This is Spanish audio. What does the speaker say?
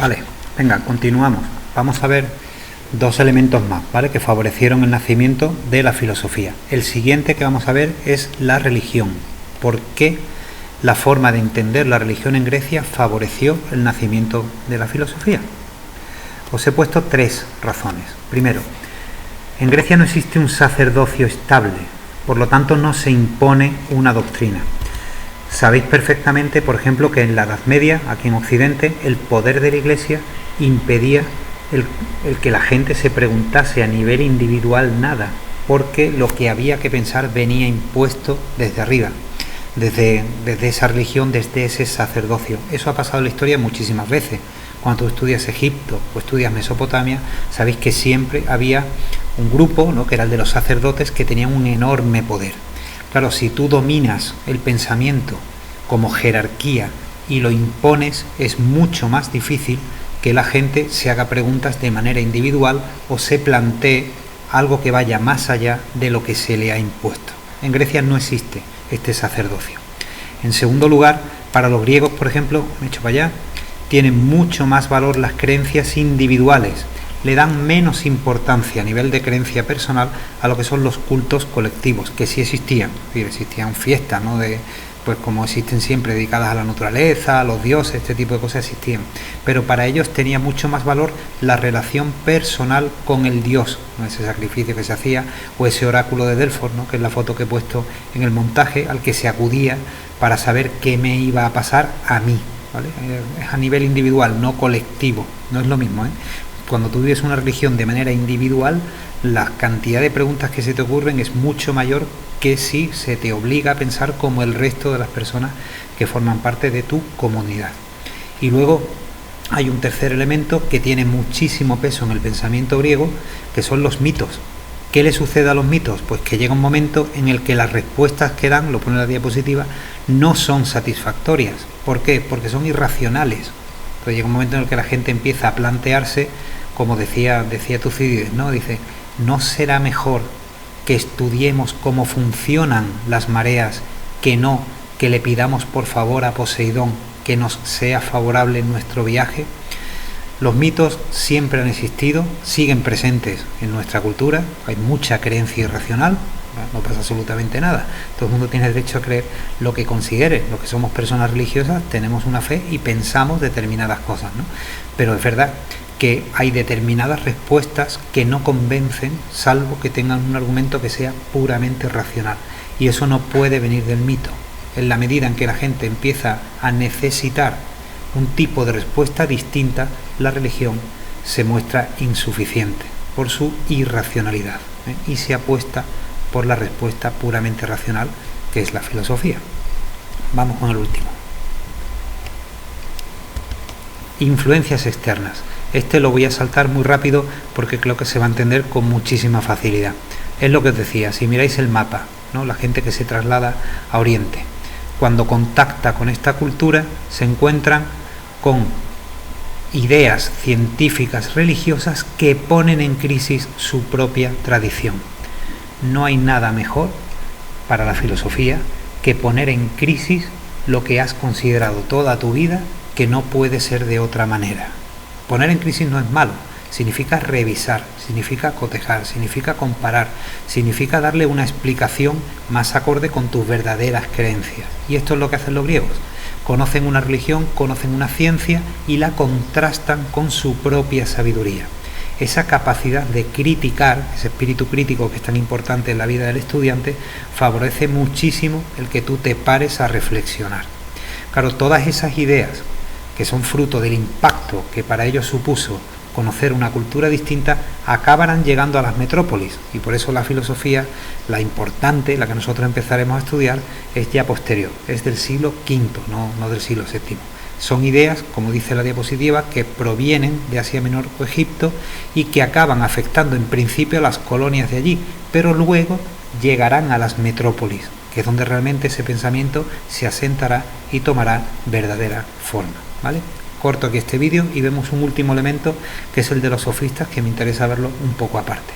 Vale, venga, continuamos. Vamos a ver dos elementos más, ¿vale?, que favorecieron el nacimiento de la filosofía. El siguiente que vamos a ver es la religión. ¿Por qué la forma de entender la religión en Grecia favoreció el nacimiento de la filosofía? Os he puesto tres razones. Primero, en Grecia no existe un sacerdocio estable, por lo tanto no se impone una doctrina. Sabéis perfectamente, por ejemplo, que en la Edad Media, aquí en Occidente, el poder de la Iglesia impedía el que la gente se preguntase a nivel individual nada, porque lo que había que pensar venía impuesto desde arriba, desde esa religión, desde ese sacerdocio. Eso ha pasado en la historia muchísimas veces. Cuando tú estudias Egipto o estudias Mesopotamia, sabéis que siempre había un grupo, ¿no?, que era el de los sacerdotes, que tenían un enorme poder. Claro, si tú dominas el pensamiento como jerarquía y lo impones, es mucho más difícil que la gente se haga preguntas de manera individual o se plantee algo que vaya más allá de lo que se le ha impuesto. En Grecia no existe este sacerdocio. En segundo lugar, para los griegos, por ejemplo, me echo para allá, tienen mucho más valor las creencias individuales. Le dan menos importancia a nivel de creencia personal a lo que son los cultos colectivos, que sí existían. Existían fiestas, ¿no?, pues como existen siempre, dedicadas a la naturaleza, a los dioses, este tipo de cosas existían. Pero para ellos tenía mucho más valor la relación personal con el dios, ¿no?, ese sacrificio que se hacía, o ese oráculo de Delfos, ¿no?, que es la foto que he puesto en el montaje, al que se acudía para saber qué me iba a pasar a mí, ¿vale? Es a nivel individual, no colectivo, no es lo mismo, ¿eh? Cuando tú vives una religión de manera individual, la cantidad de preguntas que se te ocurren es mucho mayor que si se te obliga a pensar como el resto de las personas que forman parte de tu comunidad. Y luego hay un tercer elemento que tiene muchísimo peso en el pensamiento griego, que son los mitos. ¿Qué le sucede a los mitos? Pues que llega un momento en el que las respuestas que dan, lo pone en la diapositiva, no son satisfactorias. ¿Por qué? Porque son irracionales. Entonces llega un momento en el que la gente empieza a plantearse, como decía Tucídides, ¿no? Dice, ¿no será mejor que estudiemos cómo funcionan las mareas que no que le pidamos por favor a Poseidón que nos sea favorable en nuestro viaje? Los mitos siempre han existido, siguen presentes en nuestra cultura, hay mucha creencia irracional, no pasa absolutamente nada, todo el mundo tiene derecho a creer lo que considere. Los que somos personas religiosas tenemos una fe y pensamos determinadas cosas, ¿no? Pero es verdad que hay determinadas respuestas que no convencen, salvo que tengan un argumento que sea puramente racional, y eso no puede venir del mito. En la medida en que la gente empieza a necesitar un tipo de respuesta distinta, la religión se muestra insuficiente por su irracionalidad, y se apuesta por la respuesta puramente racional, que es la filosofía. Vamos con el último. Influencias externas. Este lo voy a saltar muy rápido porque creo que se va a entender con muchísima facilidad. Es lo que os decía, si miráis el mapa, ¿no?, la gente que se traslada a Oriente, cuando contacta con esta cultura, se encuentran con ideas científicas religiosas que ponen en crisis su propia tradición. No hay nada mejor para la filosofía que poner en crisis lo que has considerado toda tu vida que no puede ser de otra manera. Poner en crisis no es malo, significa revisar, significa cotejar, significa comparar, significa darle una explicación más acorde con tus verdaderas creencias. Y esto es lo que hacen los griegos. Conocen una religión, conocen una ciencia y la contrastan con su propia sabiduría. Esa capacidad de criticar, ese espíritu crítico que es tan importante en la vida del estudiante, favorece muchísimo el que tú te pares a reflexionar. Claro, todas esas ideas que son fruto del impacto que para ellos supuso conocer una cultura distinta, acabarán llegando a las metrópolis, y por eso la filosofía, la importante, la que nosotros empezaremos a estudiar, es ya posterior, es del siglo V, no del siglo VII. Son ideas, como dice la diapositiva, que provienen de Asia Menor o Egipto y que acaban afectando en principio a las colonias de allí, pero luego llegarán a las metrópolis, que es donde realmente ese pensamiento se asentará y tomará verdadera forma, ¿vale? Corto aquí este vídeo y vemos un último elemento, que es el de los sofistas, que me interesa verlo un poco aparte.